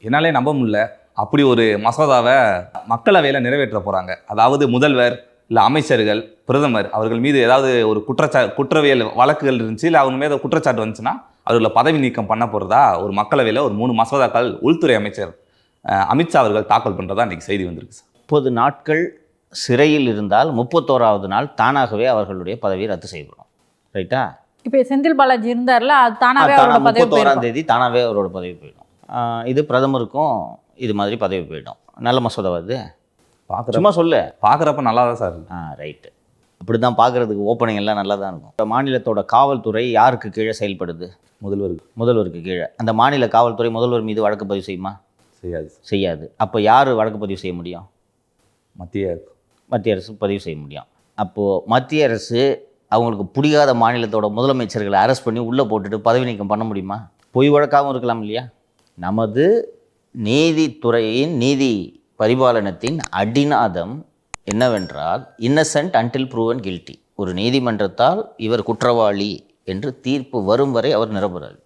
என்னாலே நம்ப முடியல. அப்படி ஒரு மசோதாவை மக்களவையில் நிறைவேற்ற போகிறாங்க. அதாவது முதல்வர் இல்லை அமைச்சர்கள், பிரதமர் அவர்கள் மீது ஏதாவது ஒரு குற்றவியல் வழக்குகள் இருந்துச்சு, இல்லை அவங்க மீது குற்றச்சாட்டு வந்துச்சுன்னா அவர்களை பதவி நீக்கம் பண்ண போகிறதா ஒரு மக்களவையில் ஒரு 3 மசோதாக்கள் உள்துறை அமைச்சர் அமித்ஷா அவர்கள் தாக்கல் பண்ணுறதா இன்றைக்கி செய்தி வந்திருக்கு சார். 30 நாட்கள் சிறையில் இருந்தால் 31வது நாள் தானாகவே அவர்களுடைய பதவியை ரத்து செய்யப்படும். ரைட்டா? இப்போ செந்தில் பாலாஜி இருந்தார்ல, அது தானாகவே 31ஆம் தேதி தானாகவே அவரோட பதவி போயிடும். இது பிரதமருக்கும் இது மாதிரி பதவி போயிடும். நல்ல மசோதா அது சும்மா சொல்லு. பார்க்குறப்ப நல்லா தான் சார் இருக்கு. ரைட்டு. அப்படி தான் பார்க்குறதுக்கு ஓப்பனிங் எல்லாம் நல்லா தான் இருக்கும். மாநிலத்தோட காவல்துறை யாருக்கு கீழே செயல்படுது? முதல்வருக்கு கீழே. அந்த மாநில காவல்துறை முதல்வர் மீது வழக்கு பதிவு செய்யுமா? செய்யாது. அப்போ யார் வழக்கு பதிவு செய்ய முடியும்? மத்திய அரசு பதிவு செய்ய முடியும். அப்போது மத்திய அரசு அவங்களுக்கு பிடிக்காத மாநிலத்தோட முதலமைச்சர்களை அரெஸ்ட் பண்ணி உள்ளே போட்டுட்டு பதவி நீக்கம் பண்ண முடியுமா? பொய் வழக்காகவும் இருக்கலாம் இல்லையா? நமது நீதித்துறையின் நீதி பரிபாலனத்தின் அடிநாதம் என்னவென்றால் இன்னசென்ட் அன்டில் ப்ரூவன் கில்ட்டி. ஒரு நீதிமன்றத்தால் இவர் குற்றவாளி என்று தீர்ப்பு வரும் வரை அவர் நிரபராதி.